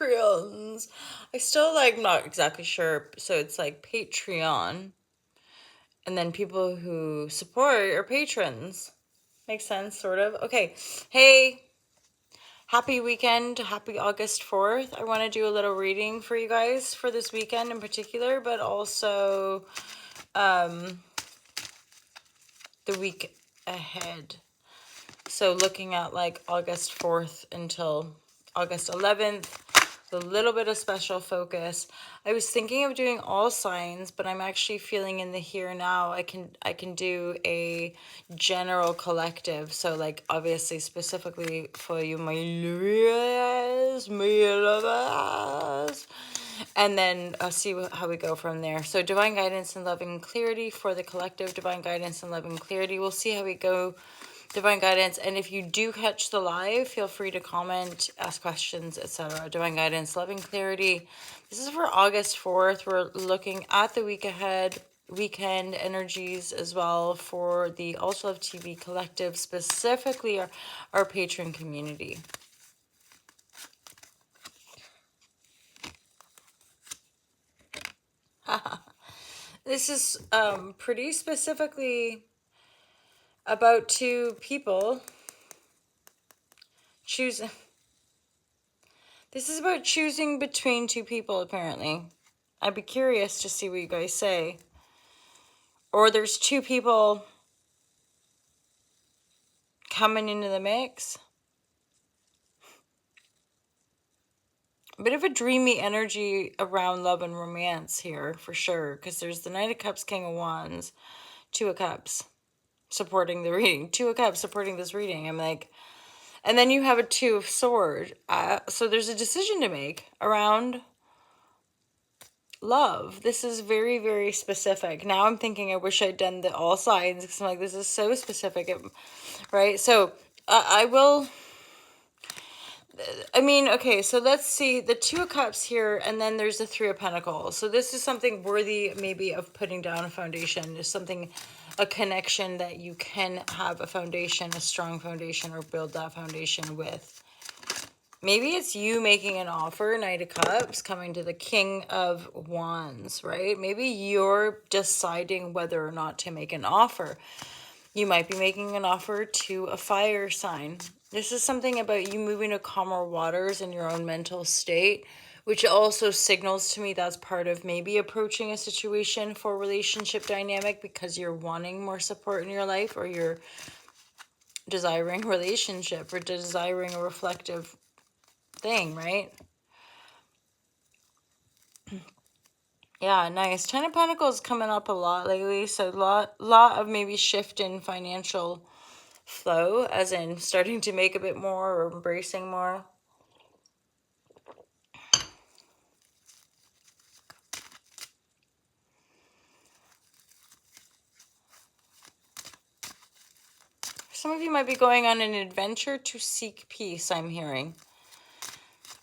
Patreons. I still like not exactly sure. So it's like Patreon, and then people who support are patrons. Makes sense, sort of. Okay. Hey, happy weekend. Happy August 4th. I want to do a little reading for you guys for this weekend in particular, but also the week ahead. So looking at like August 4th until August 11th, a little bit of special focus. I was thinking of doing all signs, but I'm actually feeling in the here and now I can do a general collective. So like obviously specifically for you, my lovers, and then see how we go from there. So divine guidance and loving clarity for the collective, divine guidance and loving clarity. We'll see how we go. Divine guidance, and if you do catch the live, feel free to comment, ask questions, etc. Divine guidance, loving clarity. This is for August 4th. We're looking at the week ahead, weekend energies as well for the Also Love TV collective, specifically our patron community. This is pretty specifically about two people choosing. This is about choosing between two people, apparently. I'd be curious to see what you guys say. Or there's two people coming into the mix. A bit of a dreamy energy around love and romance here, for sure. Because there's the Knight of Cups, King of Wands, Two of Cups supporting the reading. Two of Cups supporting this reading. I'm like... And then you have a Two of Swords. So there's a decision to make around love. This is very, very specific. Now I'm thinking I wish I'd done the all signs because I'm like, this is so specific, right? So I will... I mean, okay, so let's see the Two of Cups here, and then there's the Three of Pentacles. So this is something worthy maybe of putting down a foundation. Is something, a connection that you can have a foundation, a strong foundation, or build that foundation with. Maybe it's you making an offer, Knight of Cups, coming to the King of Wands, right? Maybe you're deciding whether or not to make an offer. You might be making an offer to a fire sign. This is something about you moving to calmer waters in your own mental state, which also signals to me that's part of maybe approaching a situation for relationship dynamic because you're wanting more support in your life, or you're desiring relationship, or desiring a reflective thing, right? Yeah, nice. Ten of Pentacles coming up a lot lately, so lot of maybe shift in financial flow, as in starting to make a bit more or embracing more. Some of you might be going on an adventure to seek peace, I'm hearing.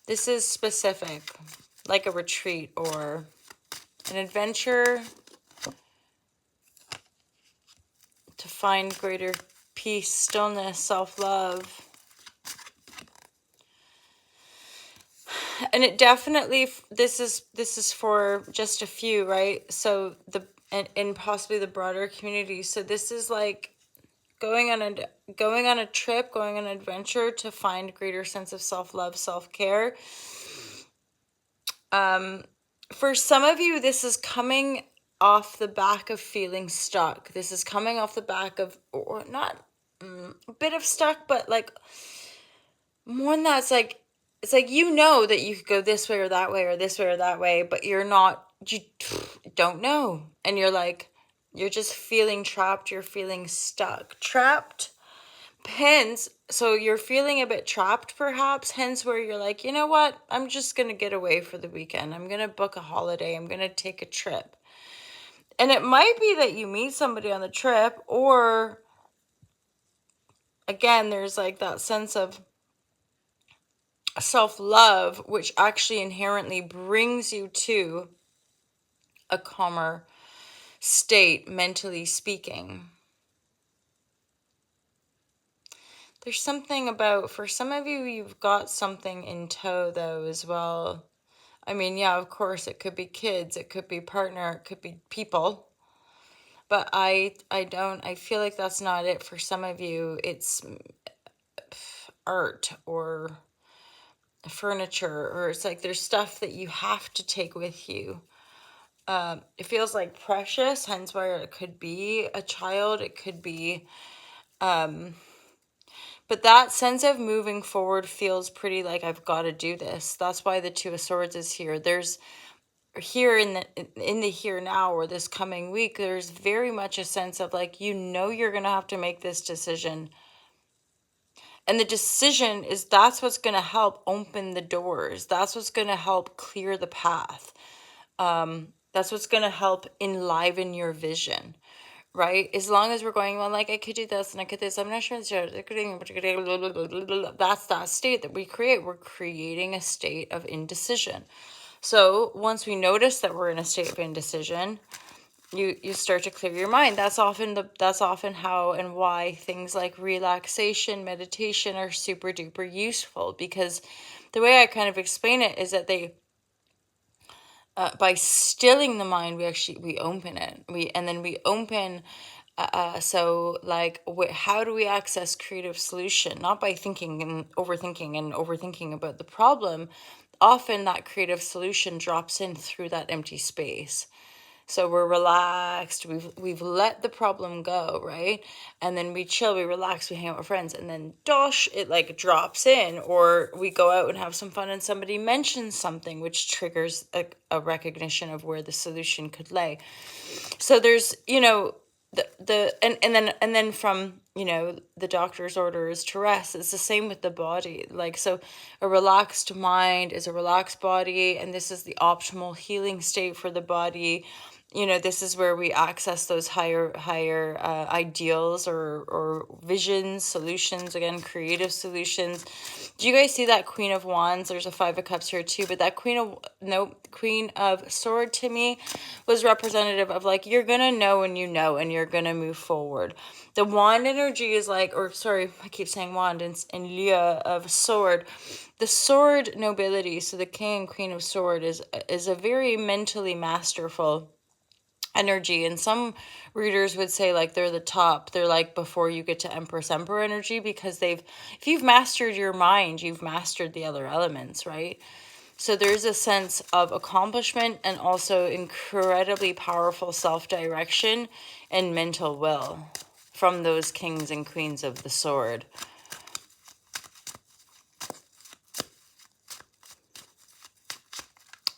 This is specific, like a retreat or an adventure to find greater peace, stillness, self-love. And it definitely, this is for just a few, right? So and possibly the broader community. So this is like going on a trip, going on an adventure to find greater sense of self-love, self-care. For some of you, this is coming off the back of feeling stuck. This is coming off the back of, or not a bit of stuck, but like more than that, it's like you know that you could go this way or that way or this way or that way, but you don't know. And you're like, you're just feeling trapped, you're feeling stuck. Trapped, hence, so you're feeling a bit trapped perhaps, hence where you're like, you know what, I'm just gonna get away for the weekend. I'm gonna book a holiday, I'm gonna take a trip. And it might be that you meet somebody on the trip, or again, there's like that sense of self-love, which actually inherently brings you to a calmer state, mentally speaking. There's something about, for some of you, you've got something in tow though as well. I mean, yeah, of course, it could be kids, it could be partner, it could be people. But I feel like that's not it for some of you. It's art or furniture, or it's like there's stuff that you have to take with you. It feels like precious, hence why it could be a child, it could be, but that sense of moving forward feels pretty like I've got to do this. That's why the Two of Swords is here. There's here in the here now, or this coming week, there's very much a sense of like, you're gonna have to make this decision. And the decision is, that's what's going to help open the doors. That's what's going to help clear the path. That's what's going to help enliven your vision, right? As long as we're going, well, like, I could do this and I could this, I'm not sure. That's that state that we create. We're creating a state of indecision. So once we notice that we're in a state of indecision, you start to clear your mind. That's often how and why things like relaxation, meditation are super duper useful, because the way I kind of explain it is that they by stilling the mind, we open it. We open. So like, how do we access creative solution? Not by thinking and overthinking about the problem. Often that creative solution drops in through that empty space. So we're relaxed, we've let the problem go, right? And then we chill, we relax, we hang out with friends, and then dosh, it like drops in, or we go out and have some fun and somebody mentions something which triggers a recognition of where the solution could lay. So there's, and then from, the doctor's orders to rest. It's the same with the body. Like, so a relaxed mind is a relaxed body, and this is the optimal healing state for the body. This is where we access those higher ideals or visions, solutions, again, creative solutions. Do you guys see that Queen of Wands? There's a Five of Cups here too, but that Queen of Sword to me was representative of like, you're gonna know when you know, and you're gonna move forward. The wand energy is like, or sorry, I keep saying wand, and Leah of Sword. The sword nobility, so the King and Queen of Sword is a very mentally masterful energy. And some readers would say like they're the top, they're like before you get to Empress energy, because if you've mastered your mind, you've mastered the other elements, right? So there's a sense of accomplishment and also incredibly powerful self-direction and mental will from those kings and queens of the sword.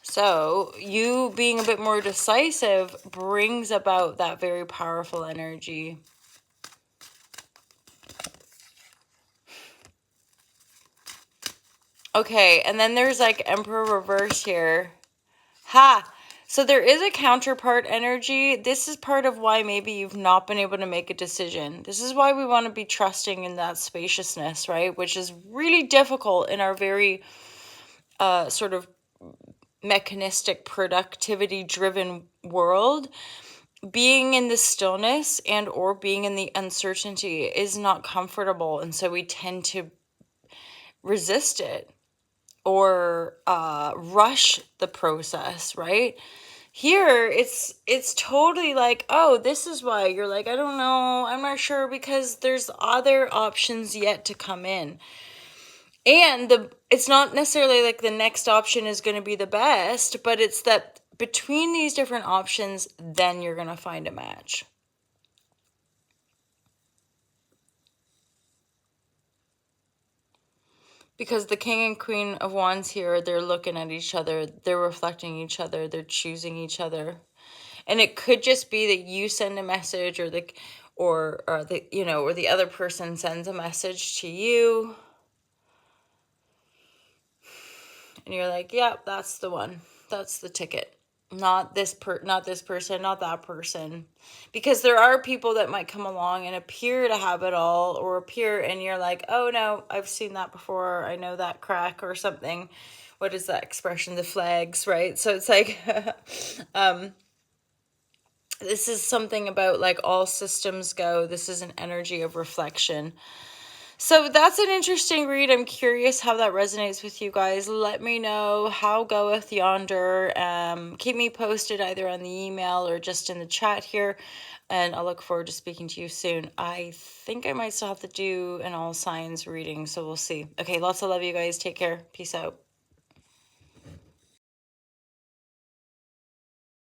So you being a bit more decisive brings about that very powerful energy. Okay, and then there's like Emperor reverse here. Ha! So there is a counterpart energy. This is part of why maybe you've not been able to make a decision. This is why we want to be trusting in that spaciousness, right? Which is really difficult in our very sort of mechanistic, productivity-driven world. Being in the stillness and or being in the uncertainty is not comfortable, and so we tend to resist it or rush the process, right? Here it's totally like, oh, this is why you're like, I don't know, I'm not sure, because there's other options yet to come in. And it's not necessarily like the next option is going to be the best, but it's that between these different options, then you're going to find a match. Because the King and Queen of Wands here, they're looking at each other, they're reflecting each other, they're choosing each other. And it could just be that you send a message, or the other person sends a message to you. And you're like, yeah, that's the one. That's the ticket. Not this person, not that person. Because there are people that might come along and appear to have it all, or appear, and you're like, oh no, I've seen that before. I know that crack or something. What is that expression? The flags, right? So it's like, this is something about like all systems go. This is an energy of reflection. So that's an interesting read. I'm curious how that resonates with you guys. Let me know how goeth yonder. Keep me posted either on the email or just in the chat here. And I'll look forward to speaking to you soon. I think I might still have to do an all signs reading, so we'll see. Okay, lots of love, you guys. Take care. Peace out.